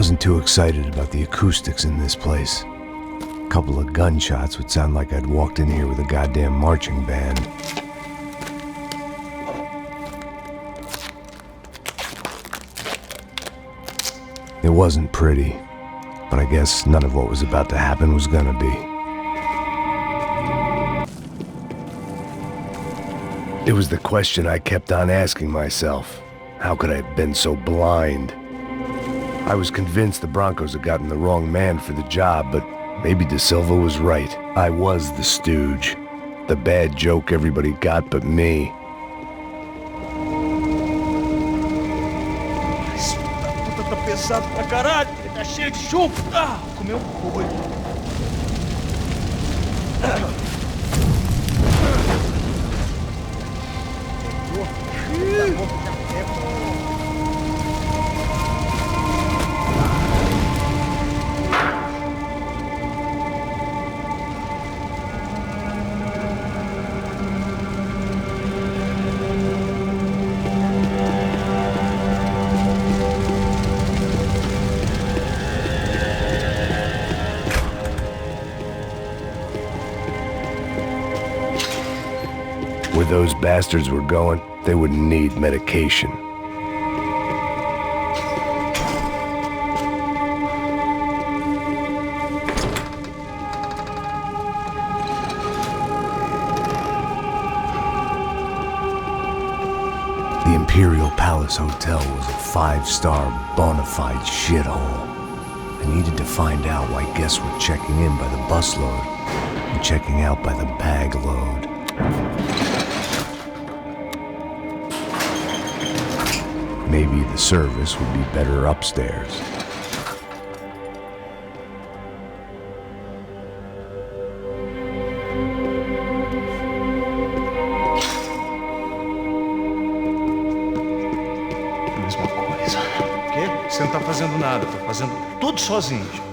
wasn't too excited about the acoustics in this place. A couple of gunshots would sound like I'd walked in here with a goddamn marching band. It wasn't pretty, but I guess none of what was about to happen was gonna be. It was the question I kept on asking myself. How could I have been so blind? I was convinced the Broncos had gotten the wrong man for the job, but maybe De Silva was right. I was the stooge. The bad joke everybody got but me. Esse puta tá pesado pra caralho. Ele tá cheio de chumbo. Ah, comeu um boi. Where those bastards were going, they wouldn't need medication. The Imperial Palace Hotel was a five-star, bona fide shithole. I needed to find out why guests were checking in by the busload and checking out by the bag load. Maybe the service would be better upstairs. Mesma coisa. O quê? Você não tá fazendo nada, tá fazendo tudo sozinho.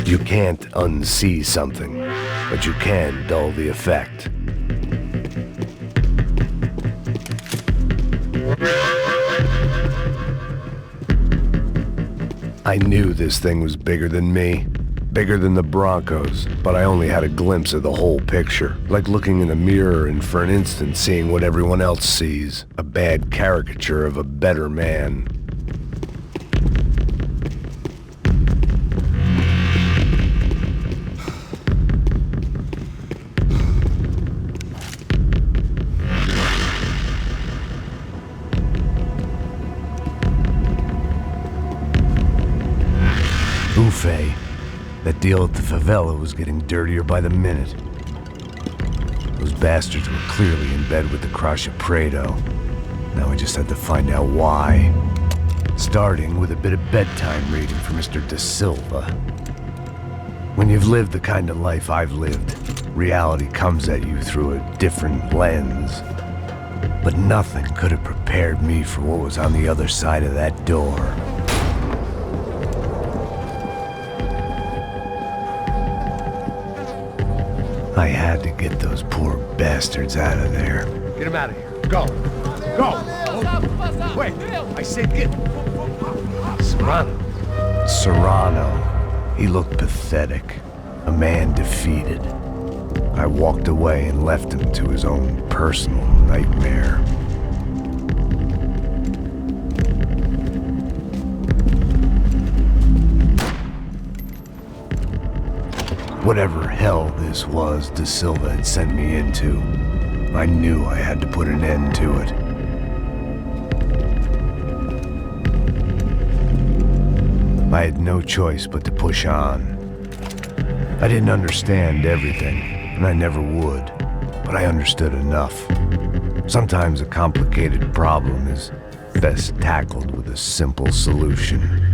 You can't unsee something, but you can dull the effect. I knew this thing was bigger than me, bigger than the Broncos, but I only had a glimpse of the whole picture, like looking in a mirror and for an instant seeing what everyone else sees, a bad caricature of a better man. Buffet. That deal at the favela was getting dirtier by the minute. Those bastards were clearly in bed with the Crusher Prado. Now I just had to find out why. Starting with a bit of bedtime reading for Mr. Da Silva. When you've lived the kind of life I've lived, reality comes at you through a different lens. But nothing could have prepared me for what was on the other side of that door. I had to get those poor bastards out of there. Get him out of here. Go. Go. Wait. I said get... Serrano. He looked pathetic. A man defeated. I walked away and left him to his own personal nightmare. Whatever hell this was Da Silva had sent me into, I knew I had to put an end to it. I had no choice but to push on. I didn't understand everything, and I never would, but I understood enough. Sometimes a complicated problem is best tackled with a simple solution.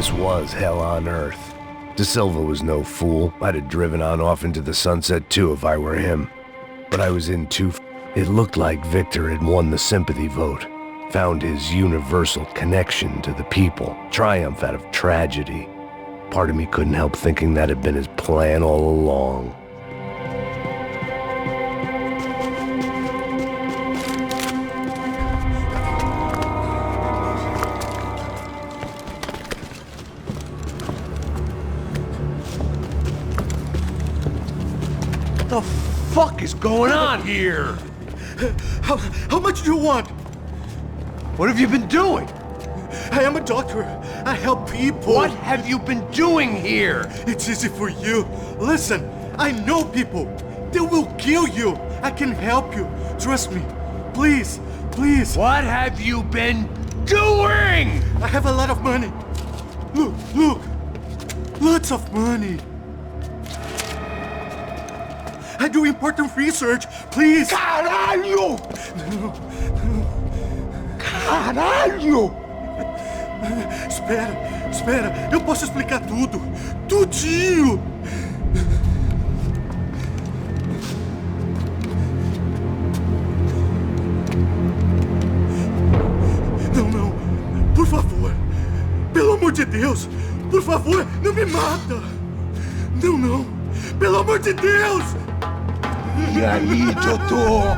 This was hell on earth. De Silva was no fool. I'd have driven on off into the sunset too if I were him. But I was in too. It looked like Victor had won the sympathy vote, found his universal connection to the people, triumph out of tragedy. Part of me couldn't help thinking that had been his plan all along. What the fuck is going on here? How much do you want? What have you been doing? I am a doctor. I help people. What have you been doing here? It's easy for you. Listen, I know people. They will kill you. I can help you. Trust me. Please, please. What have you been doing? I have a lot of money. Look, look. Lots of money. I do important research. Please. Caralho! Caralho! Espera. Eu posso explicar tudo. Tudinho. Não. Por favor. Pelo amor de Deus. Por favor, não me mata. Não. Pelo amor de Deus. E aí, doutor?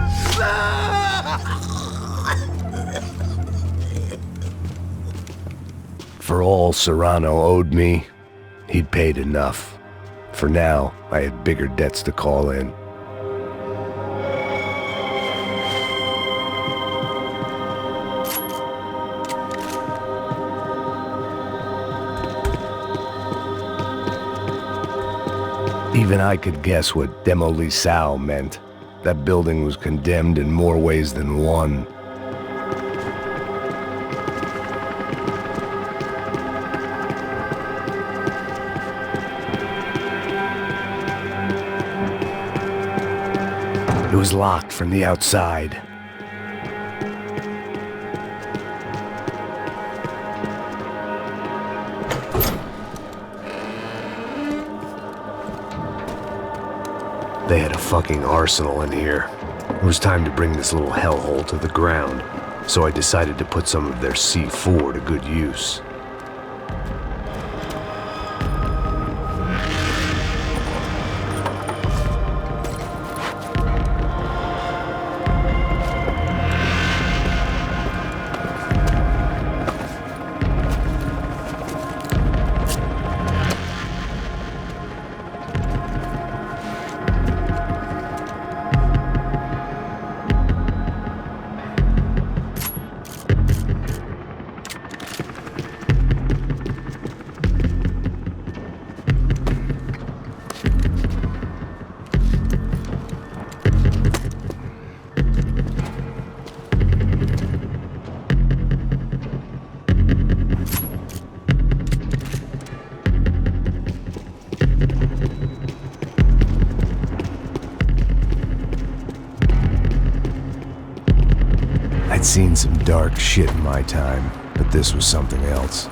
For all Serrano owed me, he'd paid enough. For now, I had bigger debts to call in. Even I could guess what demolição meant. That building was condemned in more ways than one. It was locked from the outside. They had a fucking arsenal in here. It was time to bring this little hellhole to the ground, so I decided to put some of their C4 to good use. I'd seen some dark shit in my time, but this was something else.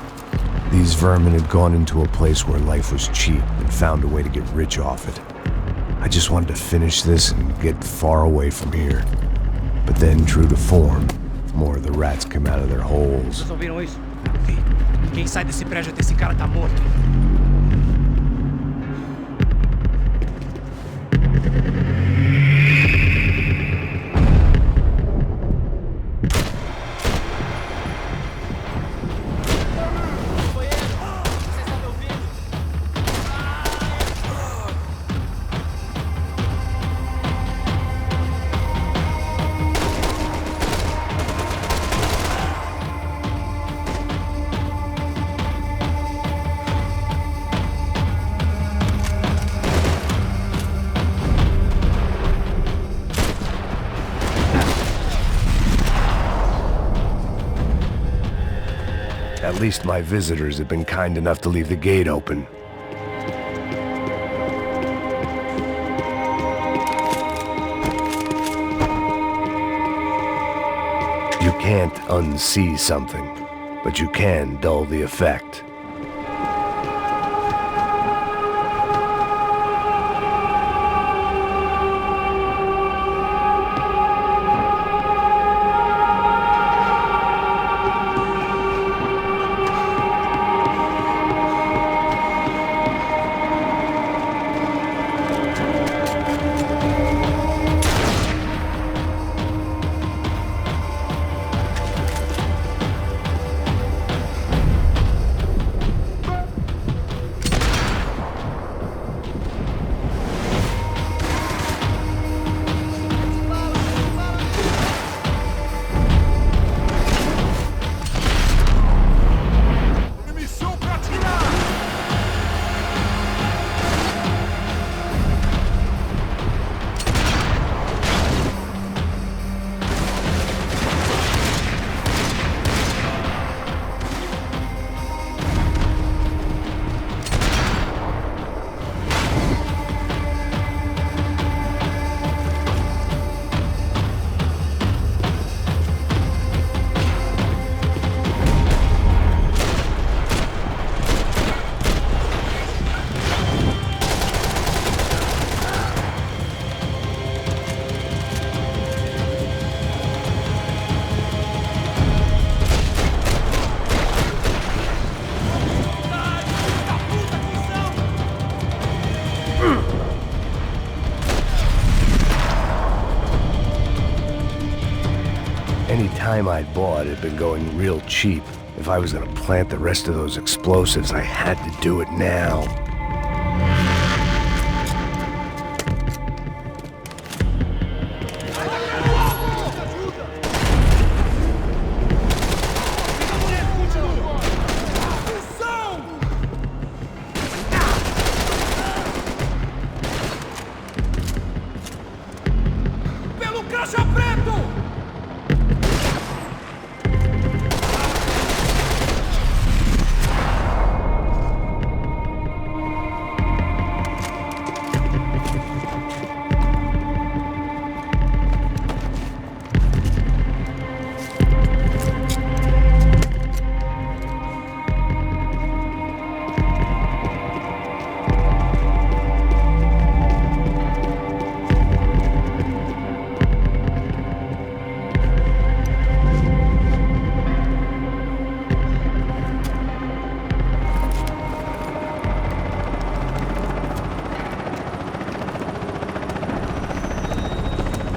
These vermin had gone into a place where life was cheap and found a way to get rich off it. I just wanted to finish this and get far away from here. But then, true to form, more of the rats came out of their holes. Vocês ouviram isso? Vi. Quem sai desse prédio desse cara tá morto. At least my visitors had been kind enough to leave the gate open. You can't unsee something, but you can dull the effect. Any time I'd bought had been going real cheap. If I was gonna plant the rest of those explosives, I had to do it now.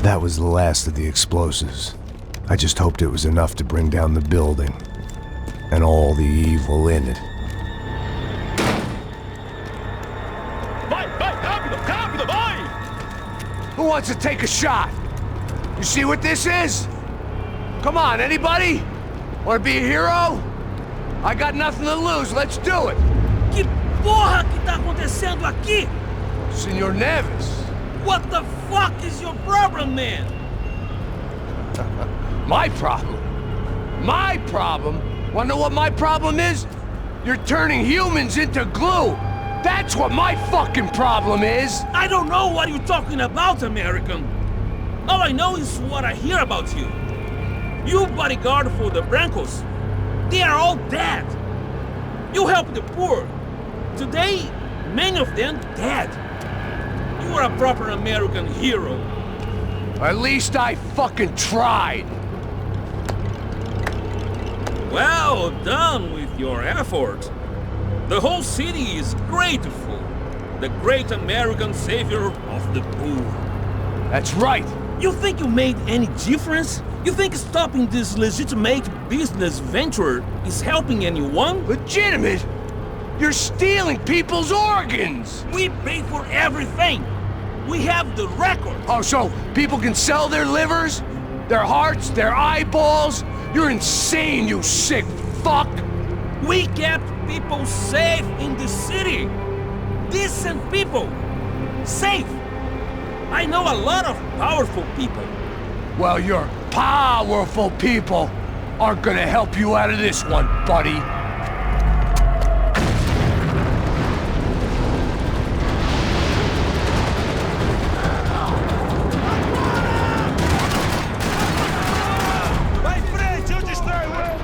That was the last of the explosives. I just hoped it was enough to bring down the building and all the evil in it. Vai, rápido, rápido, vai! Who wants to take a shot? You see what this is? Come on, anybody? Want to be a hero? I got nothing to lose, let's do it! Que porra que tá acontecendo aqui? Senor Neves. What the fuck is your problem, man? My problem? My problem? Wanna know what my problem is? You're turning humans into glue! That's what my fucking problem is! I don't know what you're talking about, American. All I know is what I hear about you. You bodyguard for the Brancos. They are all dead. You help the poor. Today, many of them dead. You are a proper American hero. At least I fucking tried! Well done with your effort. The whole city is grateful. The great American savior of the poor. That's right! You think you made any difference? You think stopping this legitimate business venture is helping anyone? Legitimate? You're stealing people's organs! We pay for everything. We have the record. Oh, so people can sell their livers? Their hearts? Their eyeballs? You're insane, you sick fuck! We kept people safe in the city. Decent people. Safe. I know a lot of powerful people. Well, your powerful people aren't gonna help you out of this one, buddy. Vai em frente, eu distraio ele!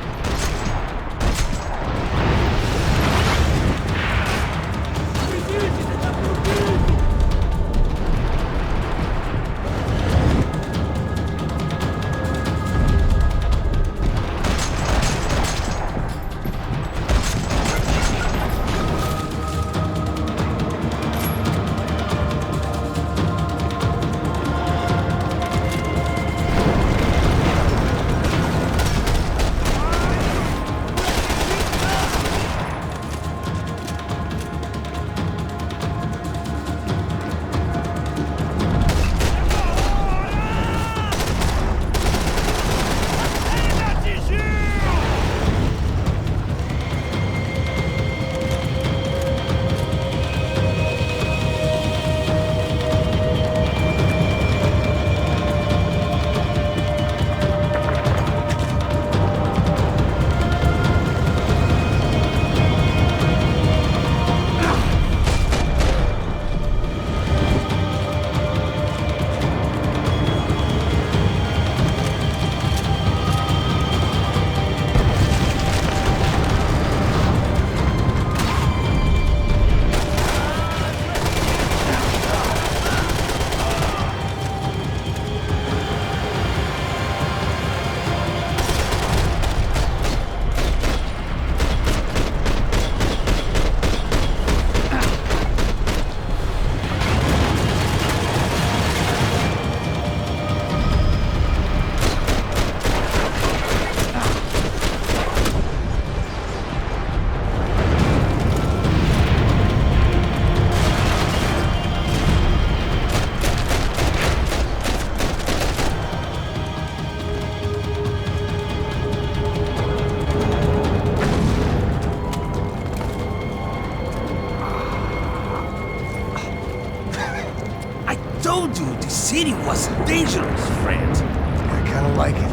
was dangerous, friend. I kinda like it.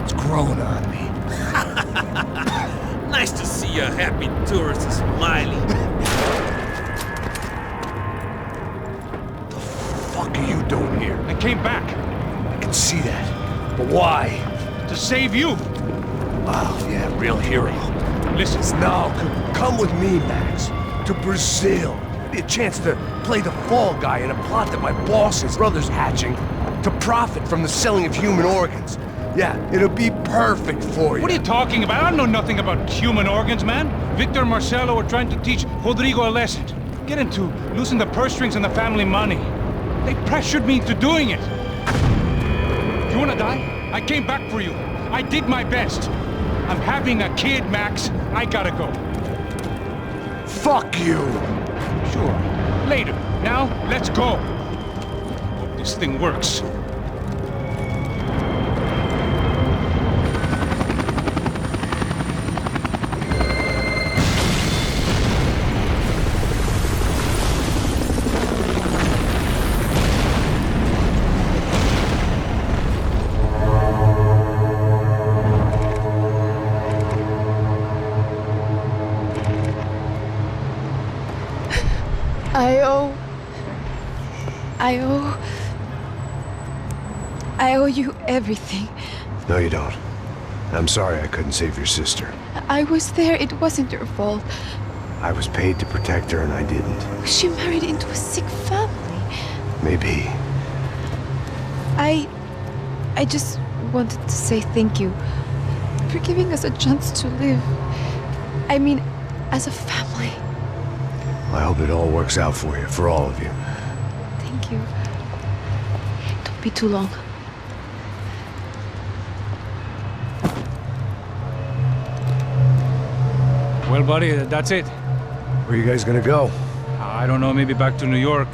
It's growing on me. Nice to see a happy tourist smiling. The fuck are you doing here? I came back I can see that. But why? to save you. Wow, yeah, real hero. Listen, No, come with me, Max. To Brazil. Be a chance to play the fall guy in a plot that my boss's brother's hatching to profit from the selling of human organs. Yeah, it'll be perfect for you. what are you talking about? I know nothing about human organs, man. Victor and Marcelo were trying to teach Rodrigo a lesson. Get into losing the purse strings and the family money. They pressured me into doing it. You wanna die? I came back for you. I did my best. I'm having a kid, Max. I gotta go. Fuck you! Sure. Later. Now, let's go. Hope this thing works. I owe you everything. No, you don't. I'm sorry I couldn't save your sister. I was there. It wasn't your fault. I was paid to protect her and I didn't. She married into a sick family. Maybe. I just wanted to say thank you for giving us a chance to live. I mean, as a family. I hope it all works out for you, for all of you. Thank you. Don't be too long. Well, buddy, that's it. Where are you guys gonna go? I don't know, maybe back to New York,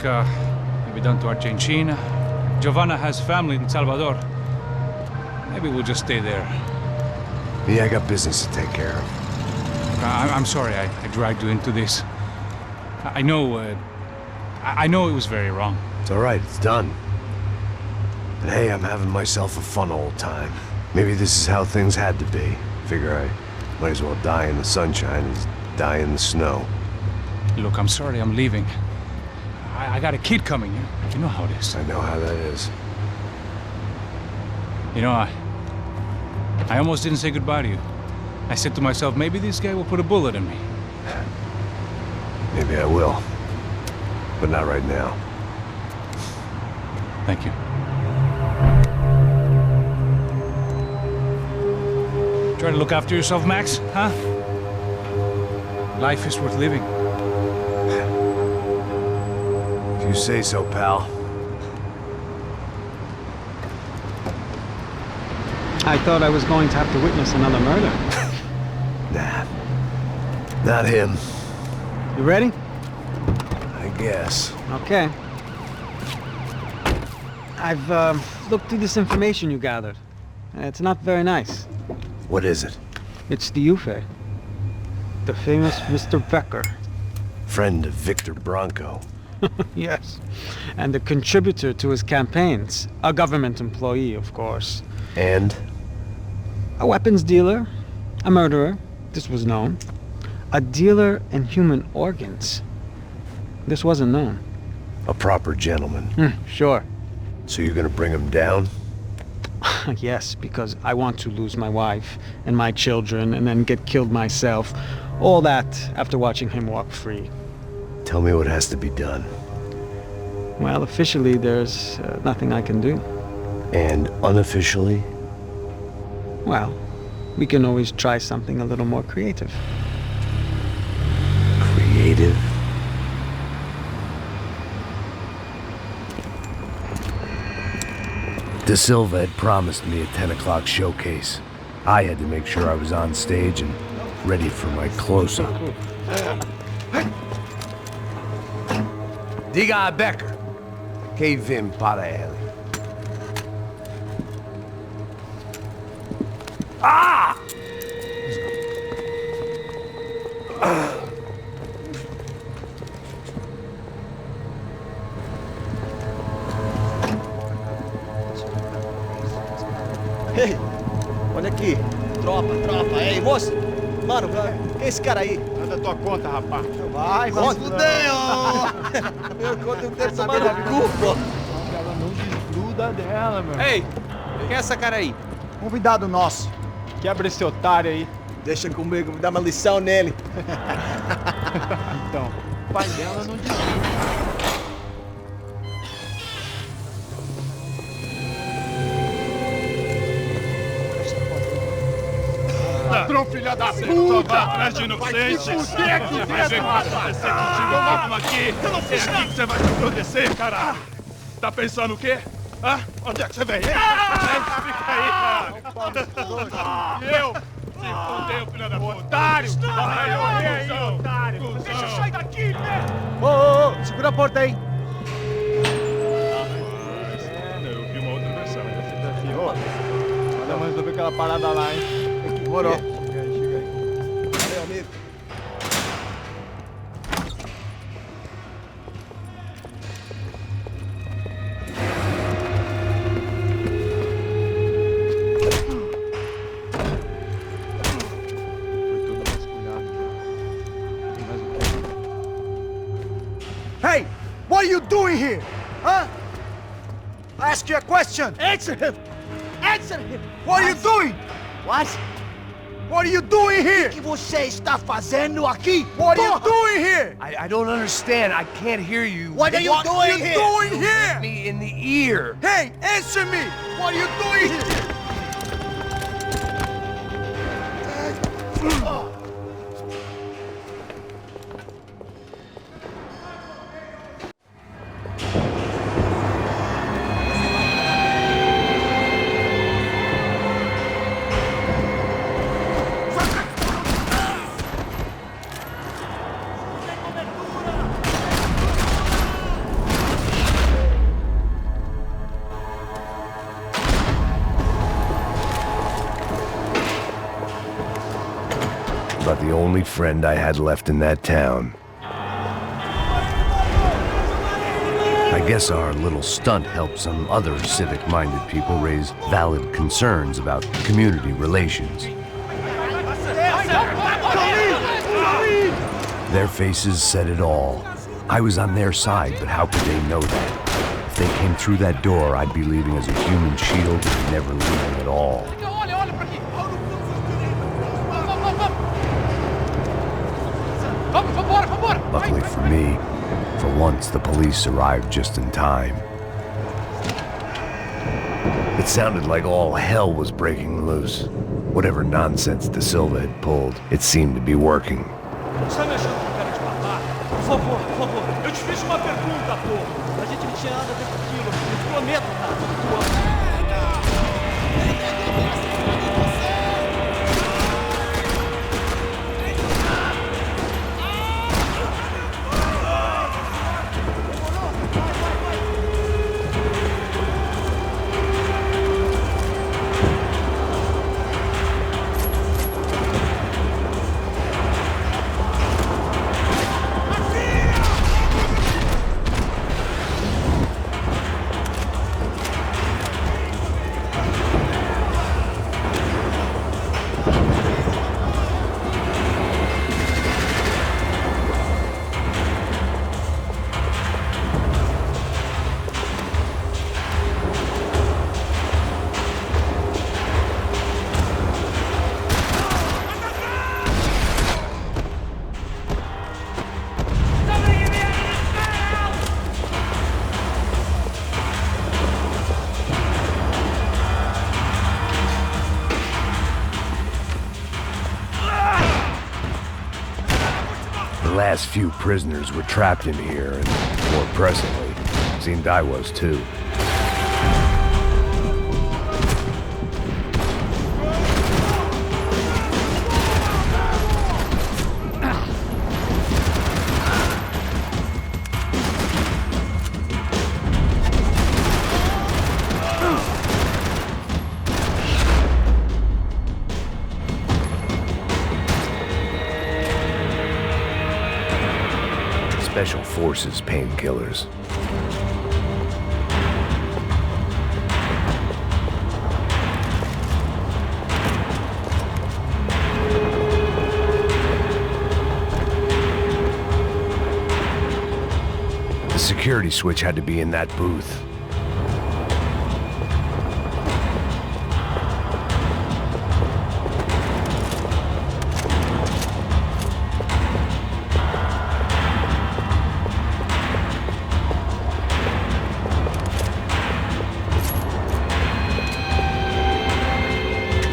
maybe down to Argentina. Giovanna has family in Salvador. Maybe we'll just stay there. Me, I got business to take care of. I'm sorry I dragged you into this. I know it was very wrong. It's all right, it's done. But hey, I'm having myself a fun old time. Maybe this is how things had to be. Figure I might as well die in the sunshine as die in the snow. Look, I'm sorry I'm leaving. I got a kid coming. You know how it is. I know how that is. You know, I almost didn't say goodbye to you. I said to myself, maybe this guy will put a bullet in me. Maybe I will. But not right now. Thank you. Try to look after yourself, Max, huh? Life is worth living. If you say so, pal. I thought I was going to have to witness another murder. Nah. Not him. You ready? I guess. Okay. I've looked through this information you gathered. It's not very nice. What is it? It's the Ufe. The famous Mr. Becker. Friend of Victor Bronco. Yes. And a contributor to his campaigns. A government employee, of course. And? A weapons dealer. A murderer. This was known. A dealer in human organs. This wasn't known. A proper gentleman. Sure. So you're gonna bring him down? Yes, because I want to lose my wife and my children and then get killed myself. All that after watching him walk free. Tell me what has to be done. Well, officially, there's nothing I can do. And unofficially? Well, we can always try something a little more creative. Creative? De Silva had promised me a 10 o'clock showcase. I had to make sure I was on stage and ready for my close-up. Diga Becker. Que vim para ele. Ah! Ei, olha aqui. Tropa. Ei, moço. Mano, quem é esse cara aí? Manda tua conta, rapaz. Vai, fudeu! Eu conto inteiro tomar no cu, pô. Ela não desgruda dela, meu. Ei, quem é essa cara aí? Convidado nosso. Quebra esse otário aí. Deixa comigo, me dá uma lição nele. Então, o pai dela não desgruda. Ladrão, filha da puta! Vai atrás de inocente! Vai ver o que vai acontecer contigo mesmo aqui! É aqui que você vai se acontecer, caralho! Tá pensando o quê? Hã? Onde é que você vem? Fica aí, cara! E eu? Se fudeu, filha da puta! Otário! Vai morrer aí, otário! Deixa eu sair daqui, velho! Ô, segura a porta aí. Eu vi uma outra versão. Vamos resolver aquela parada lá, hein? Demorou. Chega aí. Valeu, amigo. Foi tudo vasculhado. Tem mais o quê? Hey! What are you doing here? Huh? I ask you a question. Answer him! Answer him! What are you doing? What? What are you doing here? O que você está fazendo aqui? What are you doing here? I don't understand. I can't hear you. What are you What are doing you here? doing here? Me in the ear. Hey, answer me! What are you doing here? About the only friend I had left in that town. I guess our little stunt helped some other civic-minded people raise valid concerns about community relations. Their faces said it all. I was on their side, but how could they know that? If they came through that door, I'd be leaving as a human shield and never leaving at all. Luckily for me, for once the police arrived just in time. It sounded like all hell was breaking loose. Whatever nonsense De Silva had pulled, it seemed to be working. Você tá me achando com cara de matar? Por favor. Eu te fiz uma pergunta, pô. A gente não tinha nada a ver com aquilo. Eu te prometo, cara. Tua. The last few prisoners were trapped in here, and more pressingly, seemed I was too. Special Forces painkillers. security switch had to be in that booth.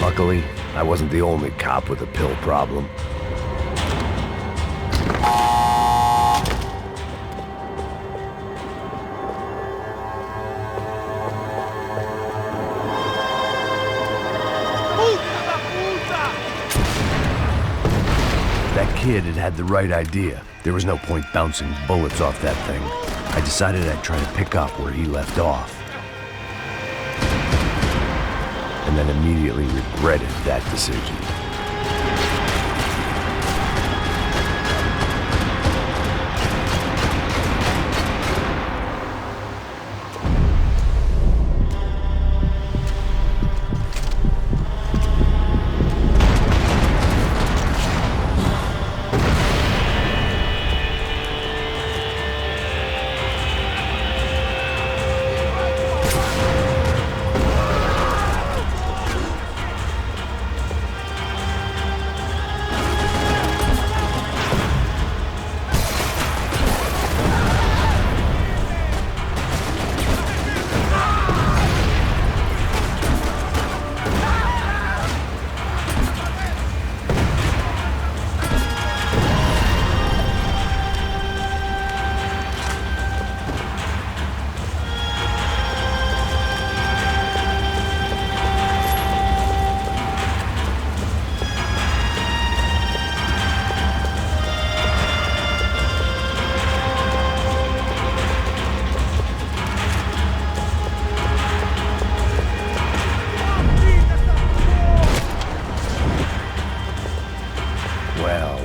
Luckily, I wasn't the only cop with a pill problem. That kid had the right idea. There was no point bouncing bullets off that thing. I decided I'd try to pick up where he left off. And then immediately regretted that decision.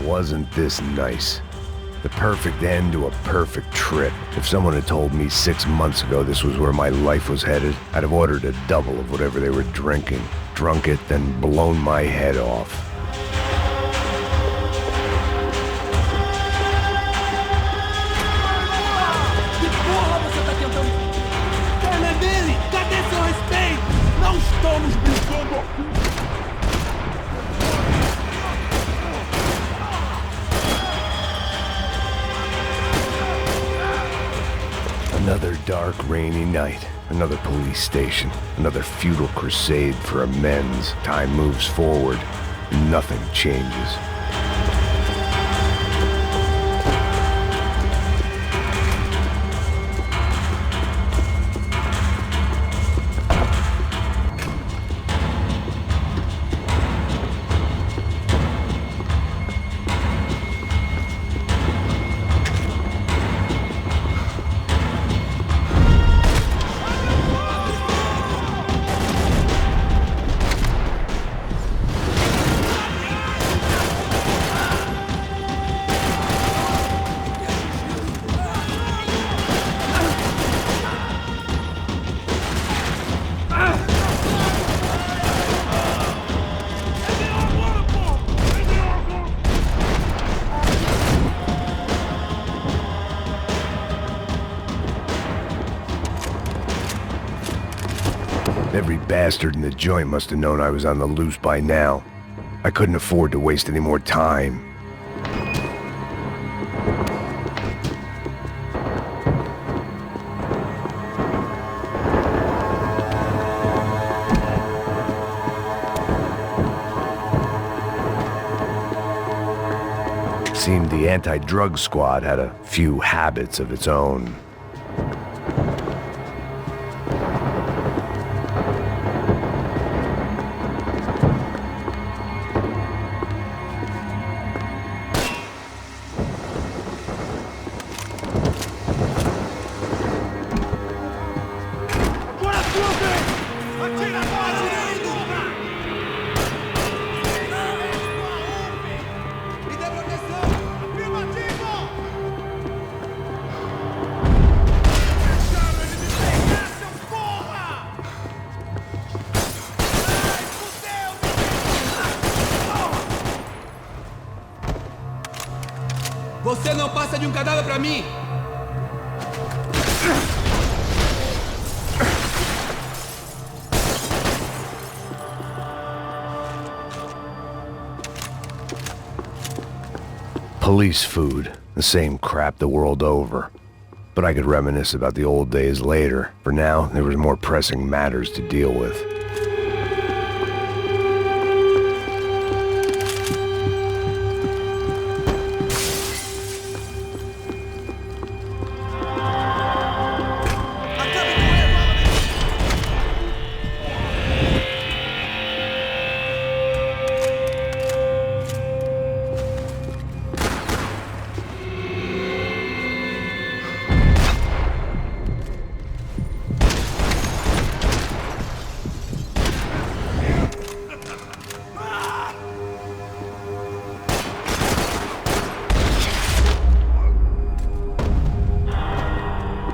Wasn't this nice? The perfect end to a perfect trip. If someone had told me 6 months ago this was where my life was headed, I'd have ordered a double of whatever they were drinking, drunk it, then blown my head off. Que porra você tá tentando? Perna dele! Cadê seu respeito? Não estamos brincando aqui! Another dark, rainy night. Another police station. Another futile crusade for amends. Time moves forward. Nothing changes. Every bastard in the joint must have known I was on the loose by now. I couldn't afford to waste any more time. Seemed the anti-drug squad had a few habits of its own. Você não passa de um cadáver pra mim! Police food, the same crap the world over. But I could reminisce about the old days later. For now, there was more pressing matters to deal with.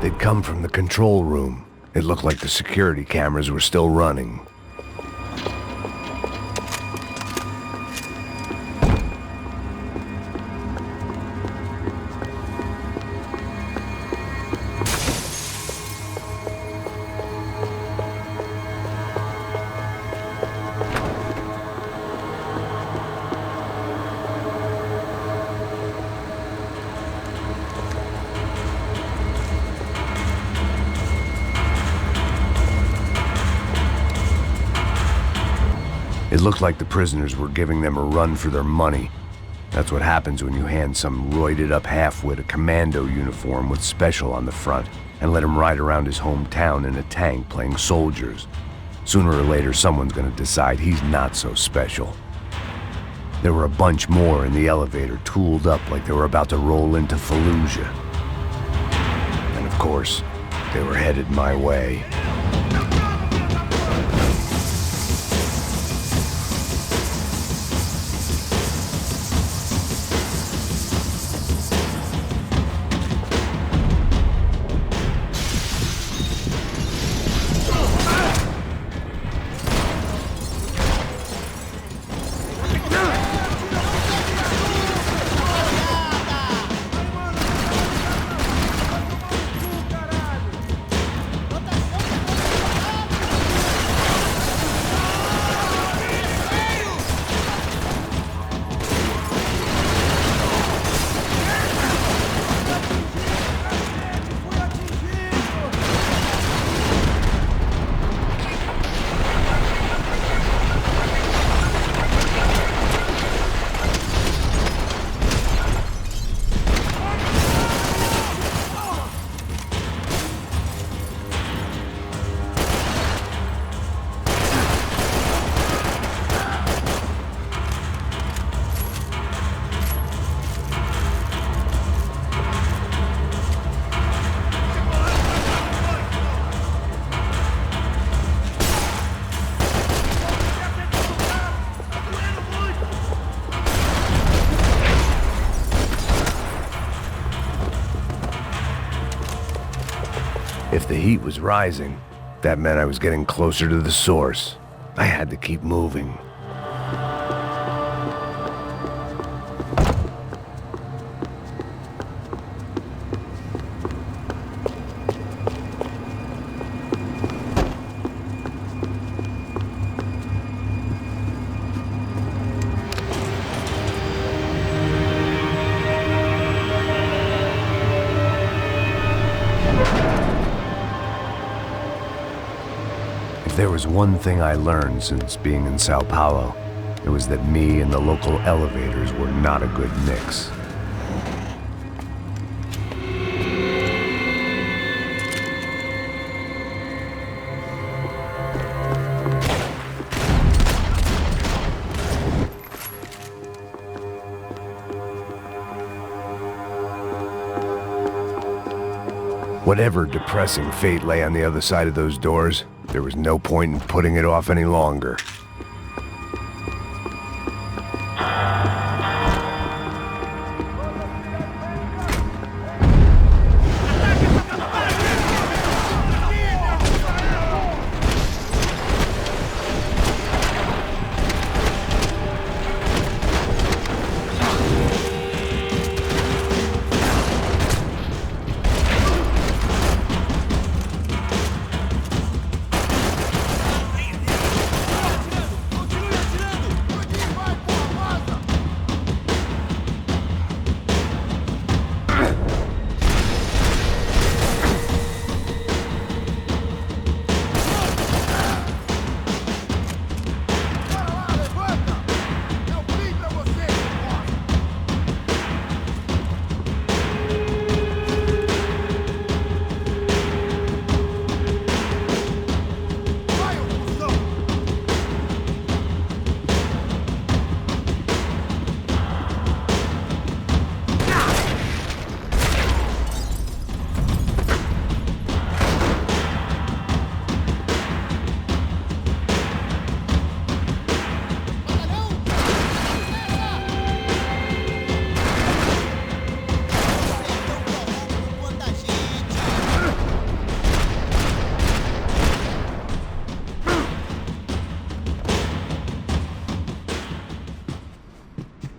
They'd come from the control room. It looked like the security cameras were still running. It looked like the prisoners were giving them a run for their money. That's what happens when you hand some roided-up halfwit a commando uniform with special on the front and let him ride around his hometown in a tank playing soldiers. Sooner or later, someone's gonna decide he's not so special. There were a bunch more in the elevator, tooled up like they were about to roll into Fallujah. And of course, they were headed my way. If the heat was rising, that meant I was getting closer to the source. I had to keep moving. If there was one thing I learned since being in Sao Paulo, it was that me and the local elevators were not a good mix. Whatever depressing fate lay on the other side of those doors, there was no point in putting it off any longer.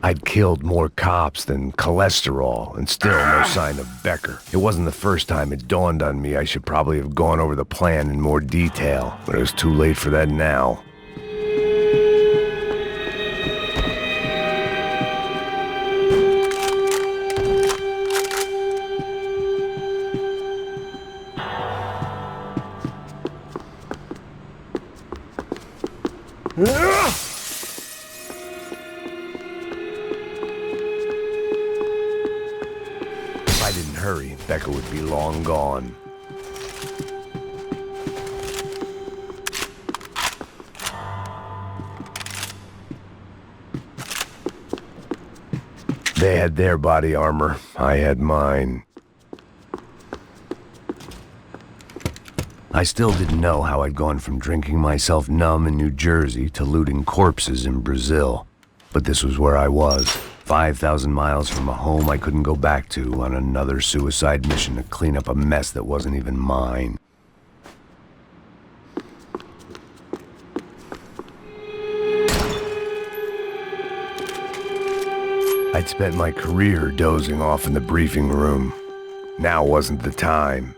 I'd killed more cops than cholesterol, and still no sign of Becker. It wasn't the first time it dawned on me I should probably have gone over the plan in more detail, but it was too late for that now. If I didn't hurry, Becker would be long gone. They had their body armor, I had mine. I still didn't know how I'd gone from drinking myself numb in New Jersey to looting corpses in Brazil. But this was where I was, 5,000 miles from a home I couldn't go back to, on another suicide mission to clean up a mess that wasn't even mine. I'd spent my career dozing off in the briefing room. Now wasn't the time.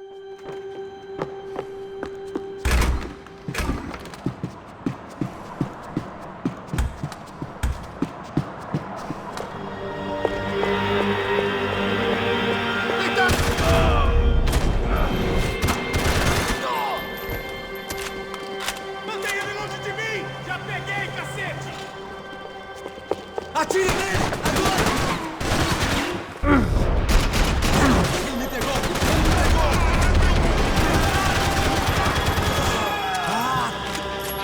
Atire nele! Agora! Ele me pegou! Ele me pegou!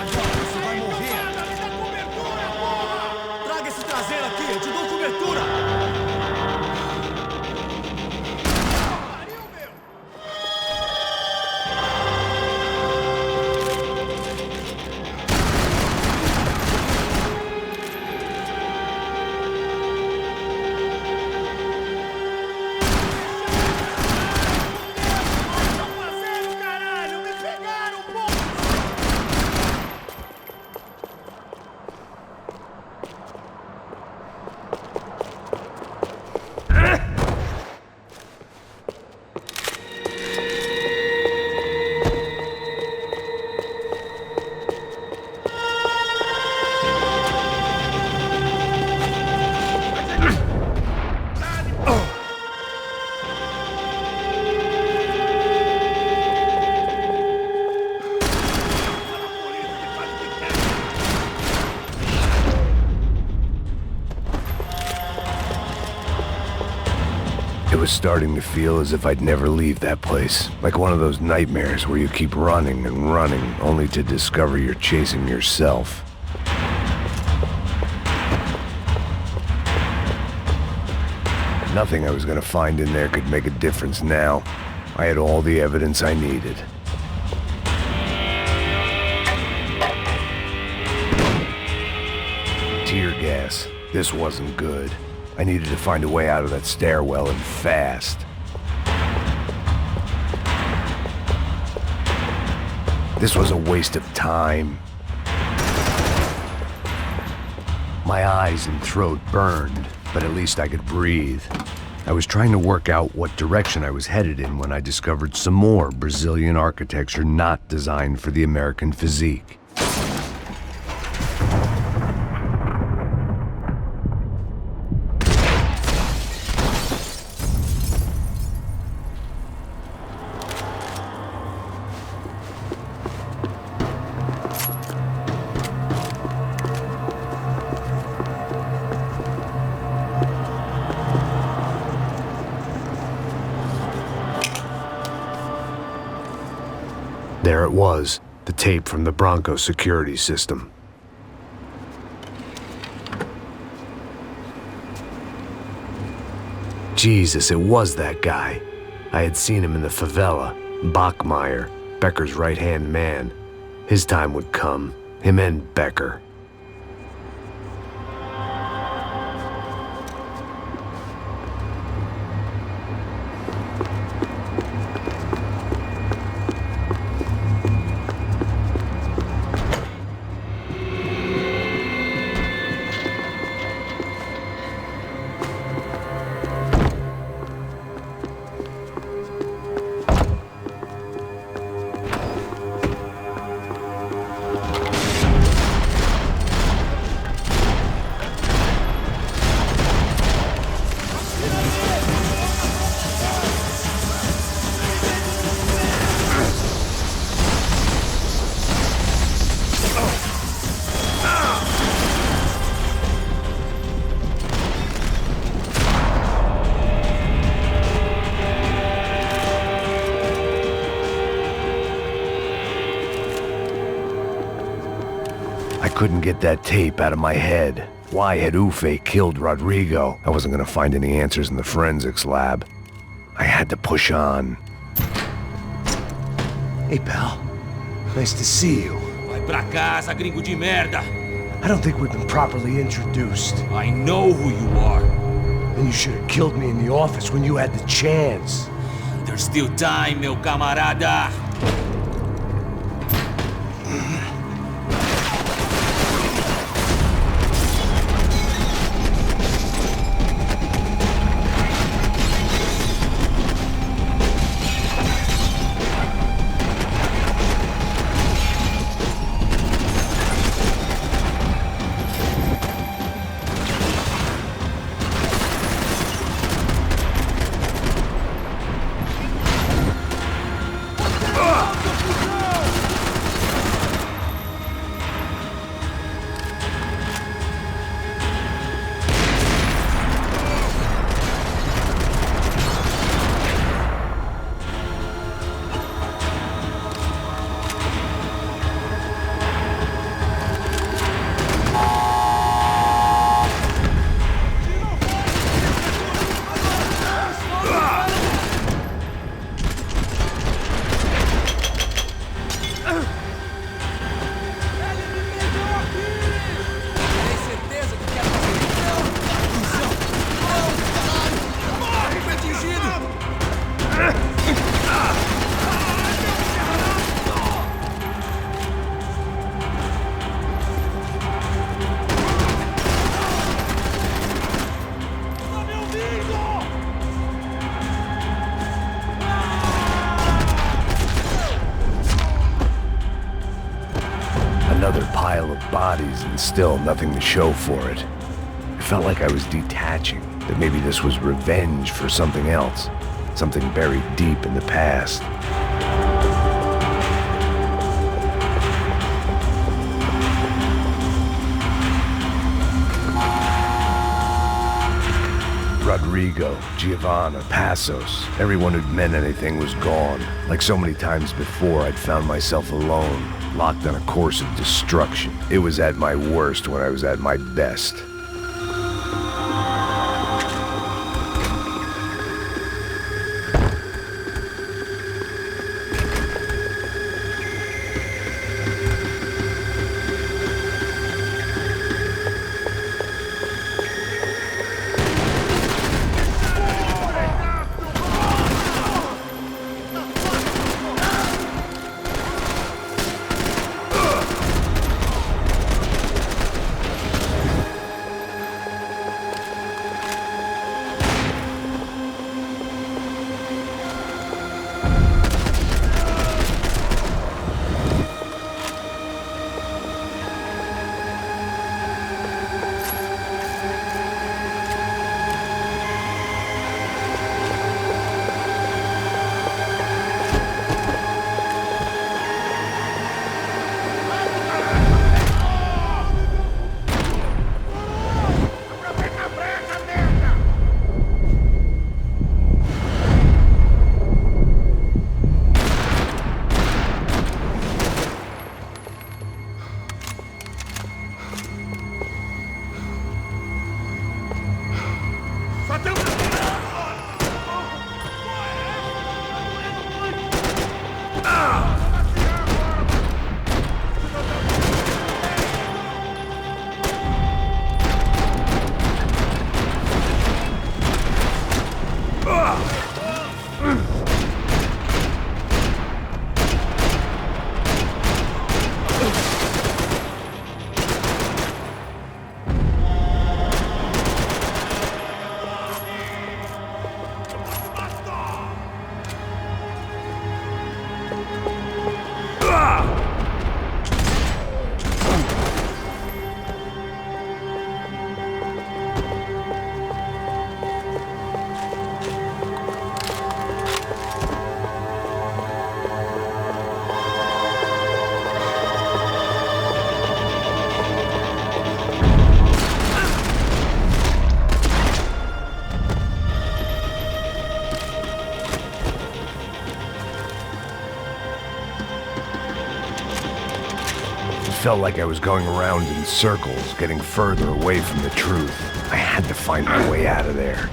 Agora você vai morrer! Me dá cobertura, porra! Traga esse traseiro aqui, eu te dou cobertura! Pariu, meu! It was starting to feel as if I'd never leave that place. Like one of those nightmares where you keep running and running, only to discover you're chasing yourself. Nothing I was gonna find in there could make a difference now. I had all the evidence I needed. Tear gas. This wasn't good. I needed to find a way out of that stairwell, and fast. This was a waste of time. My eyes and throat burned, but at least I could breathe. I was trying to work out what direction I was headed in when I discovered some more Brazilian architecture not designed for the American physique. There it was, the tape from the Bronco security system. Jesus, it was that guy. I had seen him in the favela, Bachmeyer, Becker's right-hand man. His time would come, him and Becker. I couldn't get that tape out of my head. Why had Ufe killed Rodrigo? I wasn't gonna find any answers in the forensics lab. I had to push on. Hey, pal. Nice to see you. Vai pra casa, gringo de merda! I don't think we've been properly introduced. I know who you are. Then you should have killed me in the office when you had the chance. There's still time, meu camarada! Another pile of bodies and still nothing to show for it. It felt like I was detaching, that maybe this was revenge for something else, something buried deep in the past. Rodrigo, Giovanna, Passos, everyone who'd meant anything was gone. Like so many times before, I'd found myself alone, locked on a course of destruction. It was at my worst when I was at my best. felt like I was going around in circles, getting further away from the truth. I had to find my way out of there.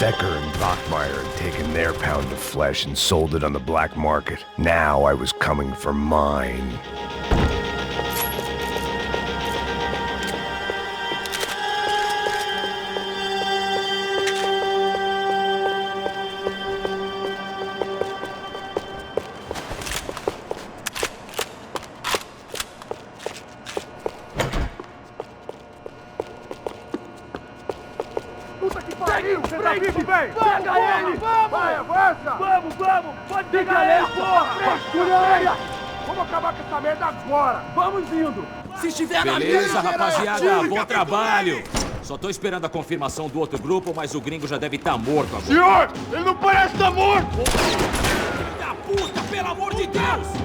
Becker and Bachmeyer had taken their pound of flesh and sold it on the black market. Now I was coming for mine. Pra vivo, velho! Pega ele! Vamos! Vai, avança! Vamos, vamos! Pode pegar ele, porra! Fúria! Vamos acabar com essa merda agora! Vamos indo! Se estiver na mesa, rapaziada, bom trabalho! Só tô esperando a confirmação do outro grupo, mas o gringo já deve estar morto agora. Senhor! Ele não parece estar morto! Filho da puta, pelo amor de Deus!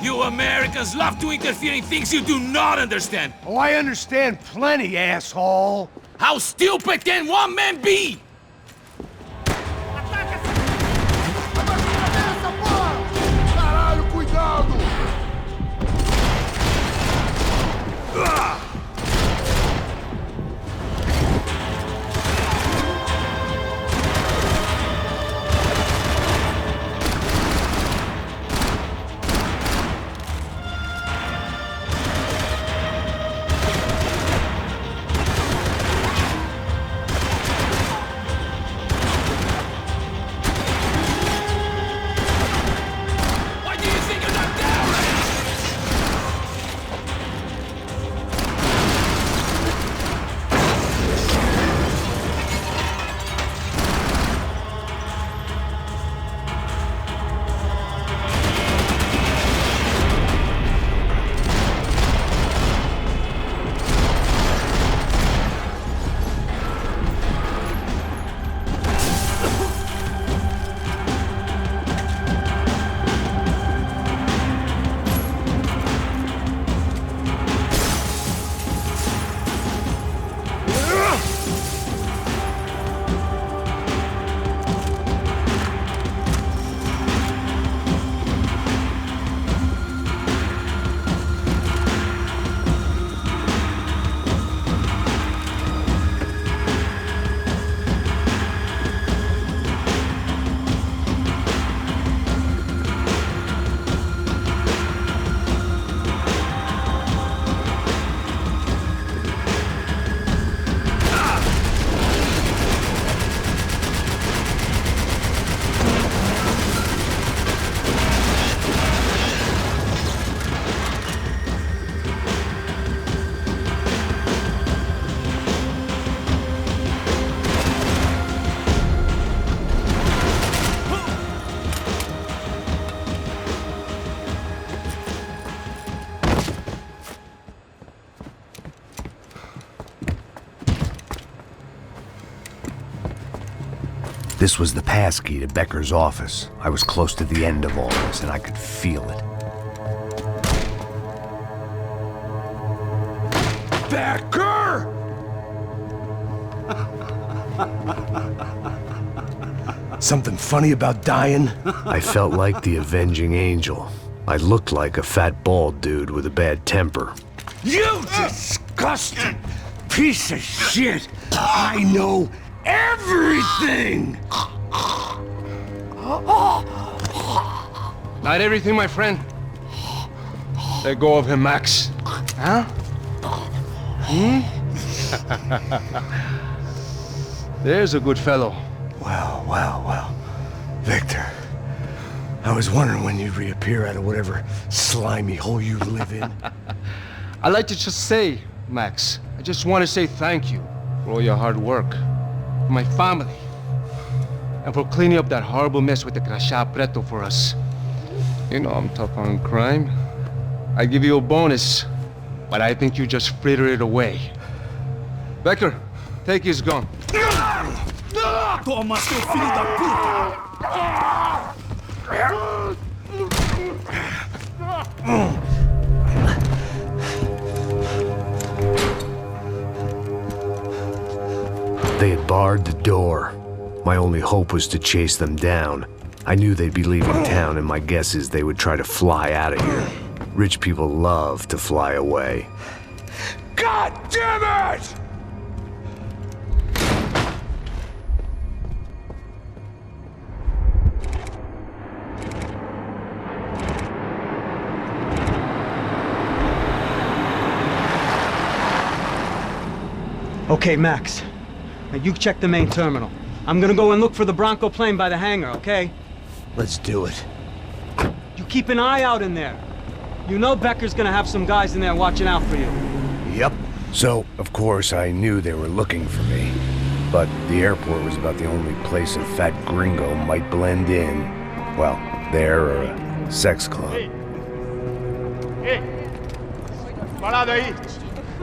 You Americans love to interfere in things you do not understand. Oh, I understand plenty, asshole. How stupid can one man be? Caralho, cuidado! This was the passkey to Becker's office. I was close to the end of all this, and I could feel it. Becker! Something funny about dying? I felt like the avenging angel. I looked like a fat bald dude with a bad temper. You disgusting piece of shit! I know everything! Not everything, my friend. Let go of him, Max. Huh? There's a good fellow. Well. Victor, I was wondering when you'd reappear out of whatever slimy hole you live in. I'd like to just say, Max, I just want to say thank you for all your hard work, for my family, and for cleaning up that horrible mess with the Crachá Preto for us. You know I'm tough on crime. I give you a bonus, but I think you just frittered it away. Becker, take his gun. Toma, seu filho da puta! They had barred the door. My only hope was to chase them down. I knew they'd be leaving town, and my guess is they would try to fly out of here. Rich people love to fly away. God damn it! Okay, Max. Now you check the main terminal. I'm gonna go and look for the Bronco plane by the hangar, okay? Let's do it. You keep an eye out in there. You know Becker's gonna have some guys in there watching out for you. Yep. So, of course, I knew they were looking for me. But the airport was about the only place a fat gringo might blend in. Well, there or a sex club. Hey! Parado aí!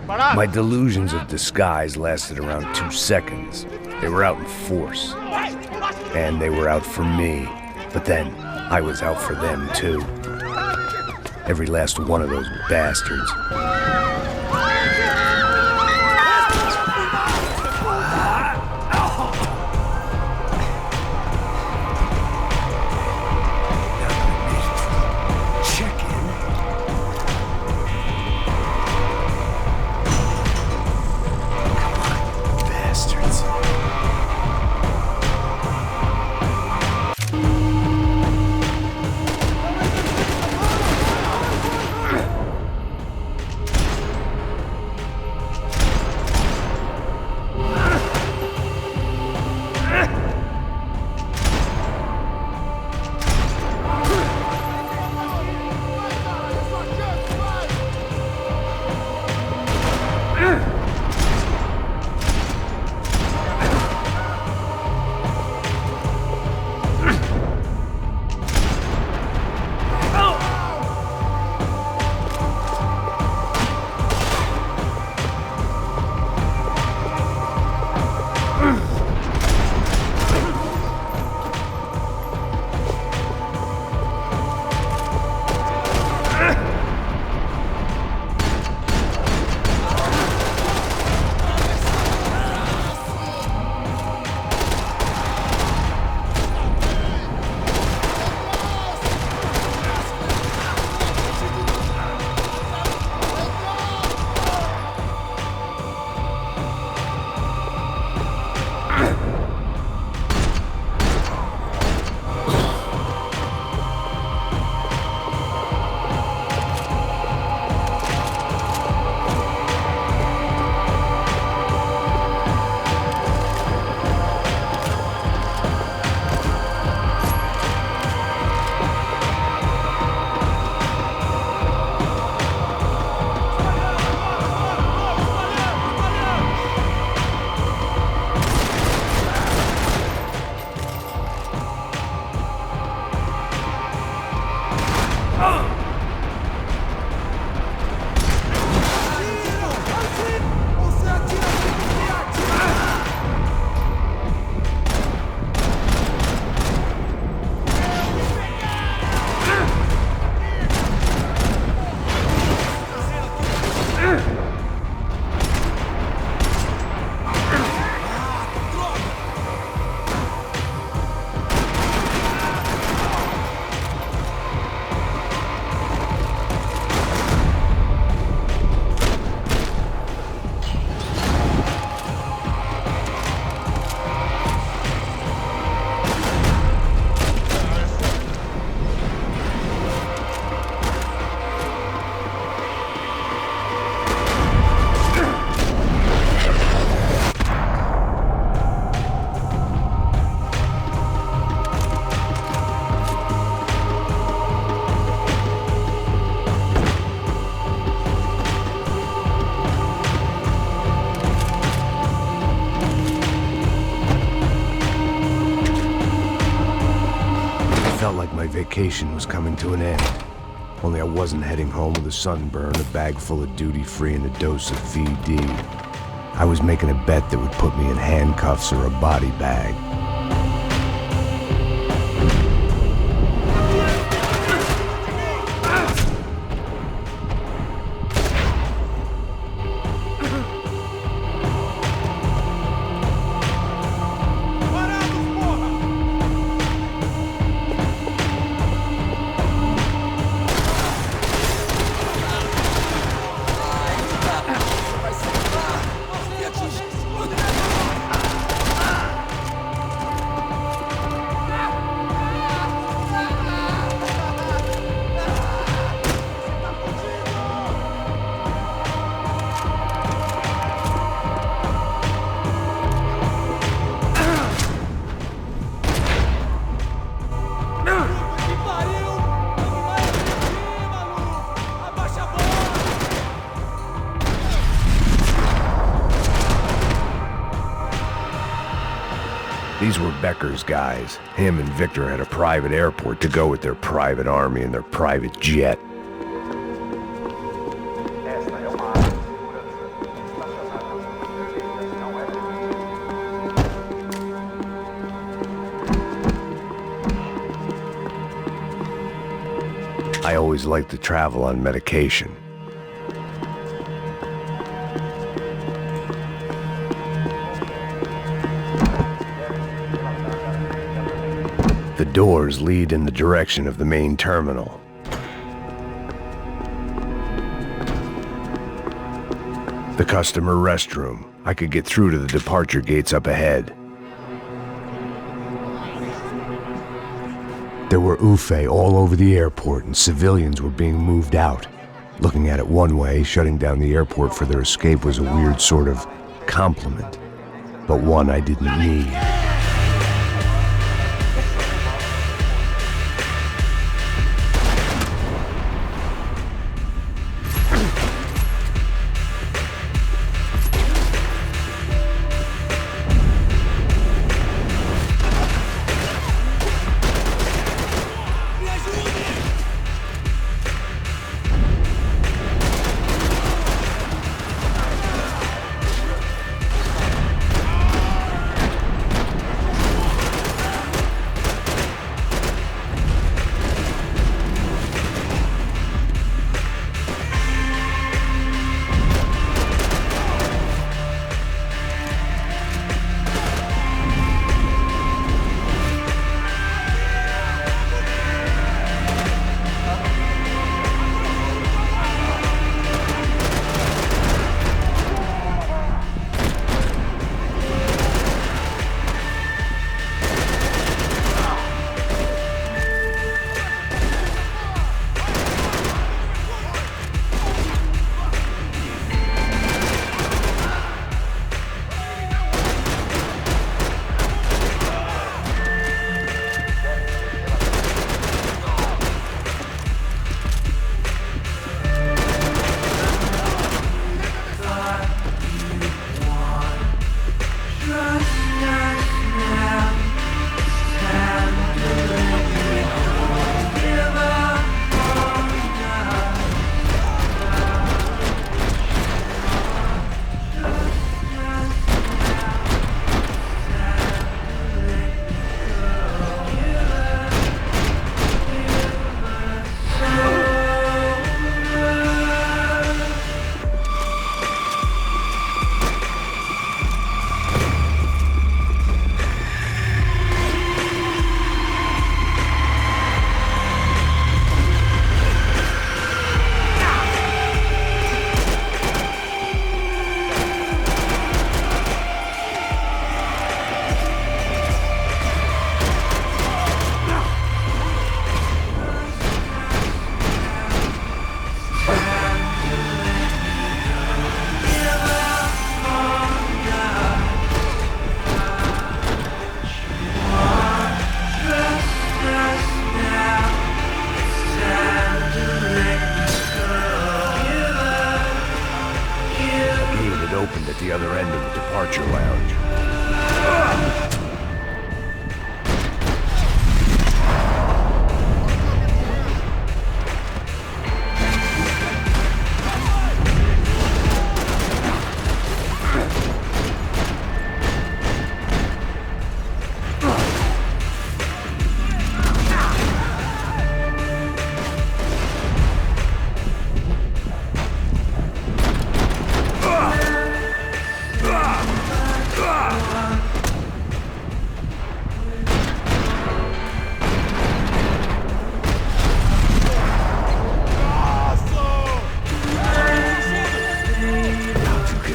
Parado! My delusions of disguise lasted around 2 seconds. They were out in force. And they were out for me. But then, I was out for them too. Every last one of those bastards. My vacation was coming to an end. Only I wasn't heading home with a sunburn, a bag full of duty-free, and a dose of VD. I was making a bet that would put me in handcuffs or a body bag. These were Becker's guys. Him and Victor had a private airport to go with their private army and their private jet. I always liked to travel on medication. The doors lead in the direction of the main terminal. The customer restroom. I could get through to the departure gates up ahead. There were UFE all over the airport, and civilians were being moved out. Looking at it one way, shutting down the airport for their escape was a weird sort of compliment, but one I didn't need. opened at the other end of the departure lounge.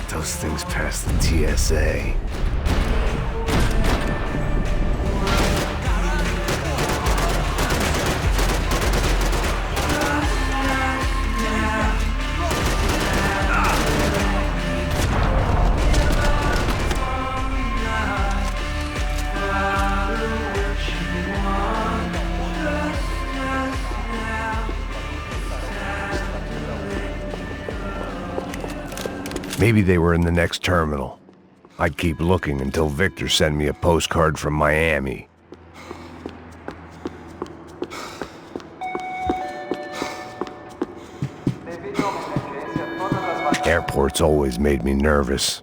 Those things past the TSA. Maybe they were in the next terminal. I'd keep looking until Victor sent me a postcard from Miami. Airports always made me nervous.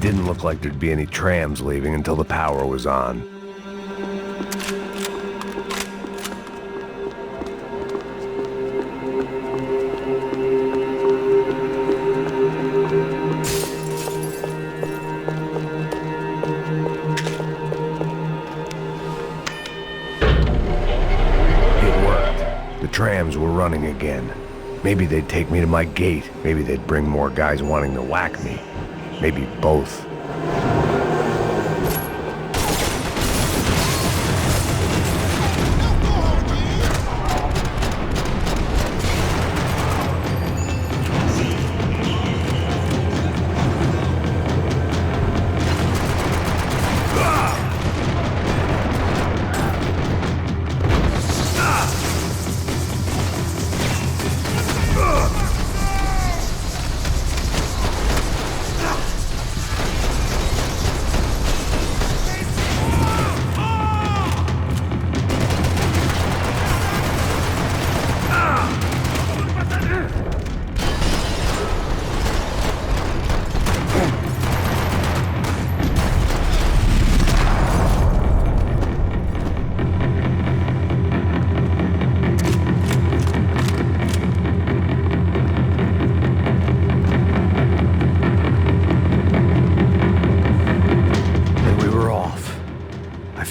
Didn't look like there'd be any trams leaving until the power was on. It worked. The trams were running again. Maybe they'd take me to my gate. Maybe they'd bring more guys wanting to whack me. Maybe both.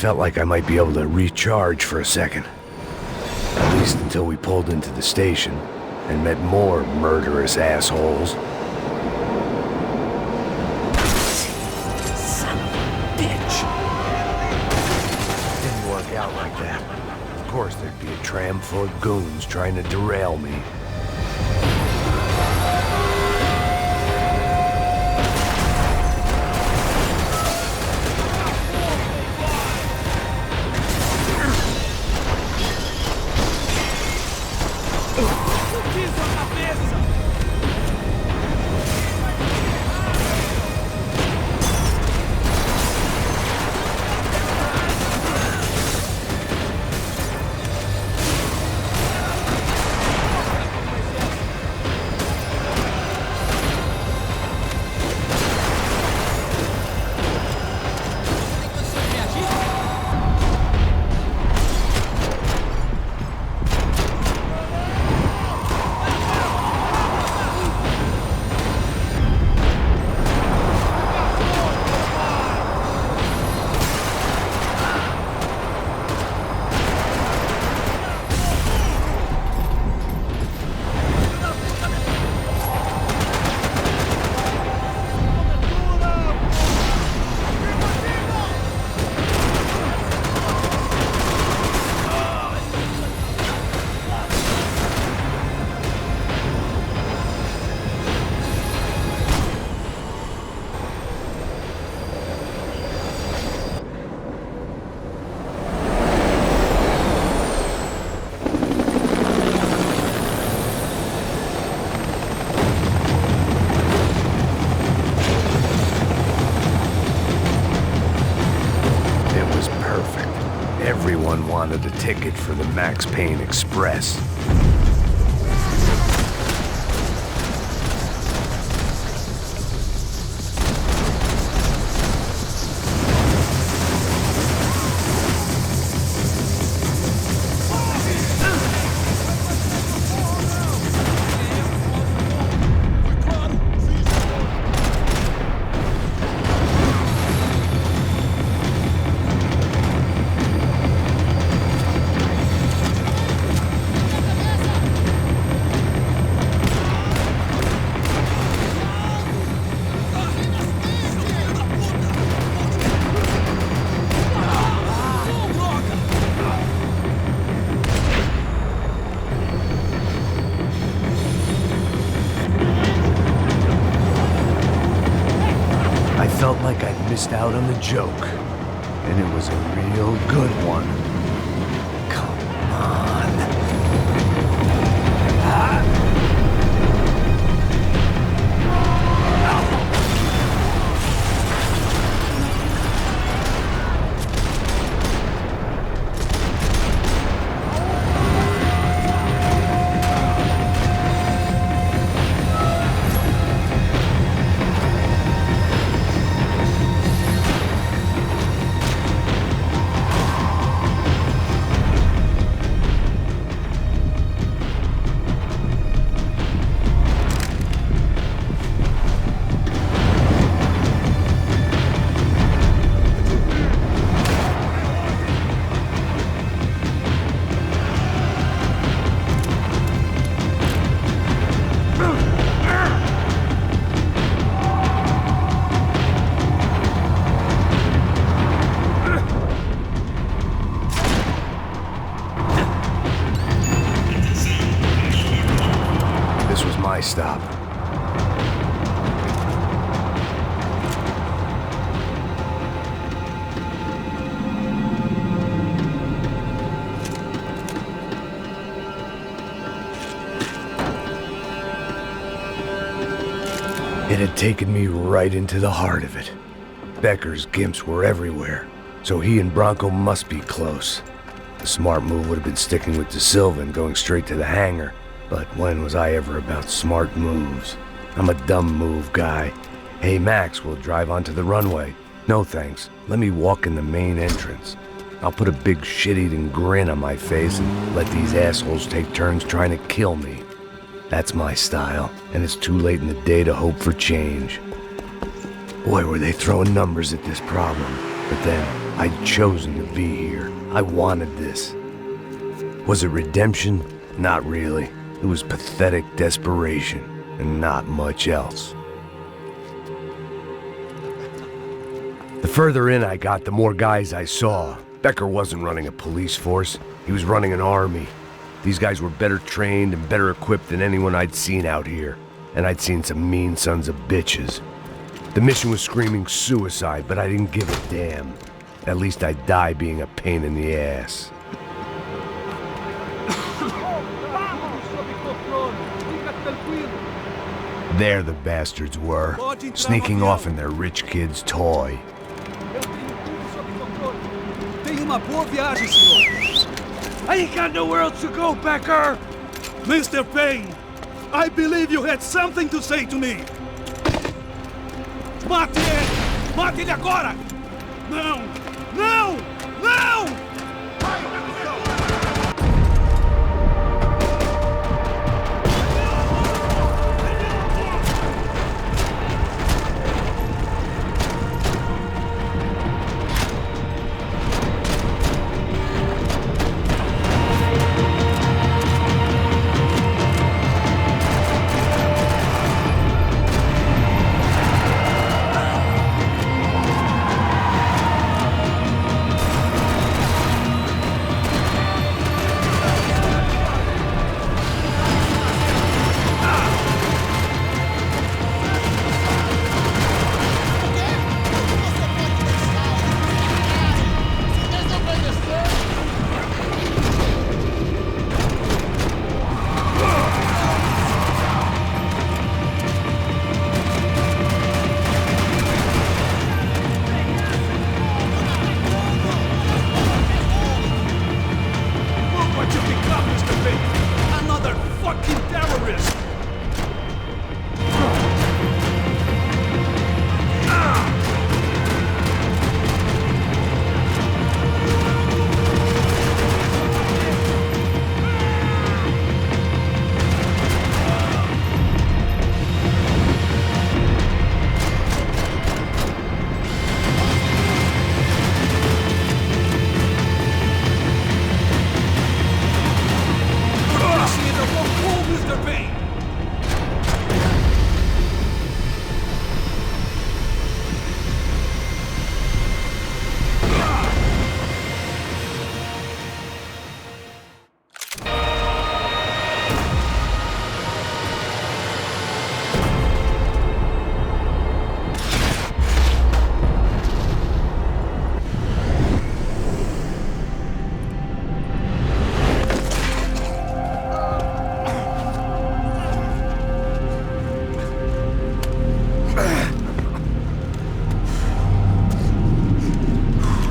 felt like I might be able to recharge for a second. At least until we pulled into the station and met more murderous assholes. Son of a bitch! Didn't work out like that. Of course there'd be a tram full of goons trying to derail me. Everyone wanted a ticket for the Max Payne Express. I felt like I'd missed out on the joke, and it was a real good one. Come on. This was my stop. It had taken me right into the heart of it. Becker's gimps were everywhere, so he and Bronco must be close. The smart move would have been sticking with De Silva and going straight to the hangar. But when was I ever about smart moves? I'm a dumb move guy. Hey Max, we'll drive onto the runway. No thanks, let me walk in the main entrance. I'll put a big shit-eating grin on my face and let these assholes take turns trying to kill me. That's my style, and it's too late in the day to hope for change. Boy, were they throwing numbers at this problem. But then, I'd chosen to be here. I wanted this. Was it redemption? Not really. It was pathetic desperation, and not much else. The further in I got, the more guys I saw. Becker wasn't running a police force. He was running an army. These guys were better trained and better equipped than anyone I'd seen out here. And I'd seen some mean sons of bitches. The mission was screaming suicide, but I didn't give a damn. At least I'd die being a pain in the ass. There the bastards were, sneaking off in their rich kid's toy. Tenha uma boa viagem, senhor. I ain't got nowhere else to go, Becker! Mr. Payne, I believe you had something to say to me. Mate ele! Mate ele agora! Não! Não! Não!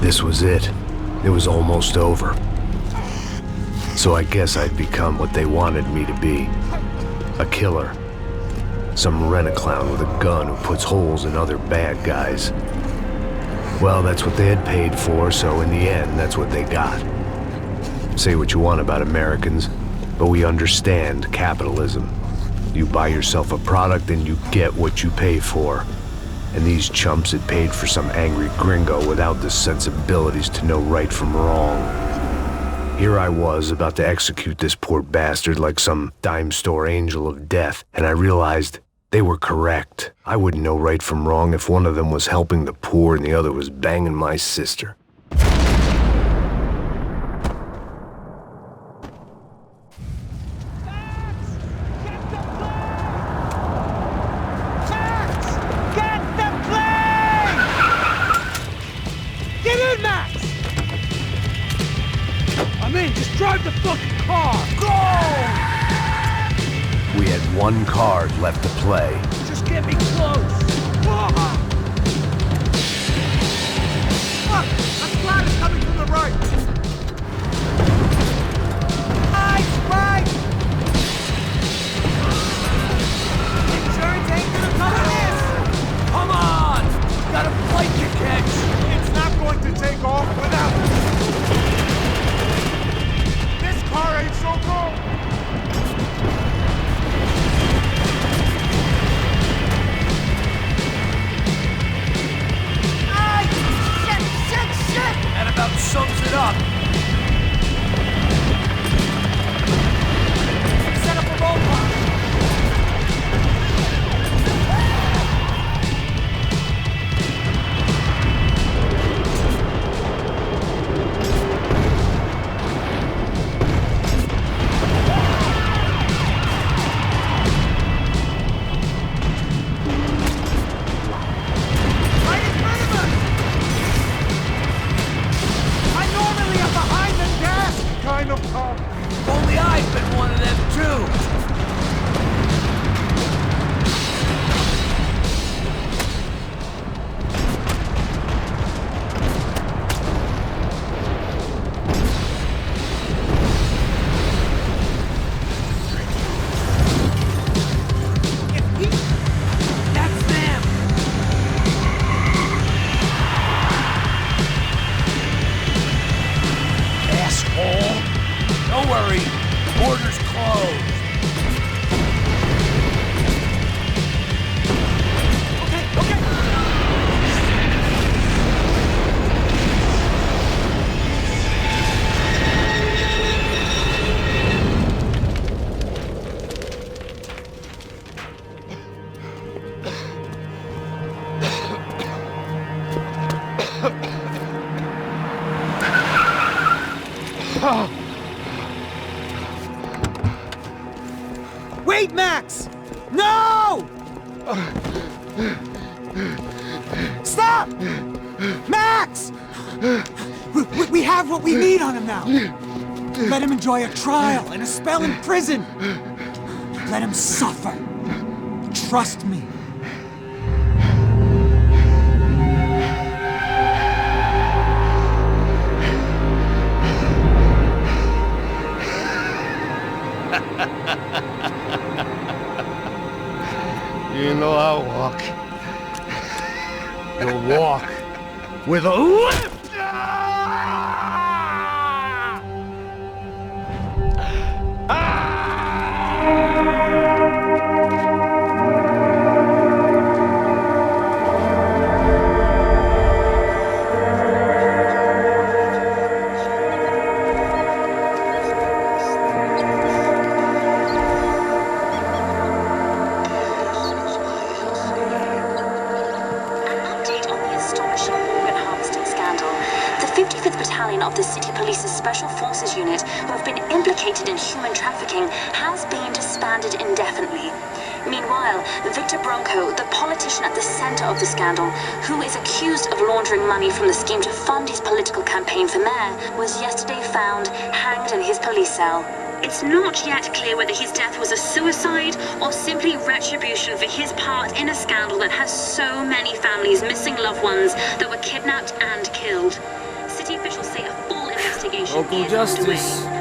This was it. It was almost over. So I guess I'd become what they wanted me to be. A killer. Some rent-a-clown with a gun who puts holes in other bad guys. Well, that's what they had paid for, so in the end, that's what they got. Say what you want about Americans, but we understand capitalism. You buy yourself a product and you get what you pay for. And these chumps had paid for some angry gringo without the sensibilities to know right from wrong. Here I was, about to execute this poor bastard like some dime store angel of death, and I realized they were correct. I wouldn't know right from wrong if one of them was helping the poor and the other was banging my sister. Just drive the fucking car! Go! We had one card left to play. Just get me close! Fuck! A squad is coming from the right! Right! Insurance ain't gonna cover this! Come on! Gotta fight your catch! It's not going to take off without... Car ain't so cool. Ay! Shit! Max! No! Stop! Max! We have what we need on him now. Let him enjoy a trial and a spell in prison. Let him suffer. Trust me. You know I'll walk. You'll walk with a limp! Of the City Police's Special Forces Unit, who have been implicated in human trafficking, has been disbanded indefinitely. Meanwhile, Victor Bronco, the politician at the center of the scandal, who is accused of laundering money from the scheme to fund his political campaign for mayor, was yesterday found hanged in his police cell. It's not yet clear whether his death was a suicide or simply retribution for his part in a scandal that has so many families missing loved ones that were kidnapped and killed. City officials say a full investigation Local is justice. underway.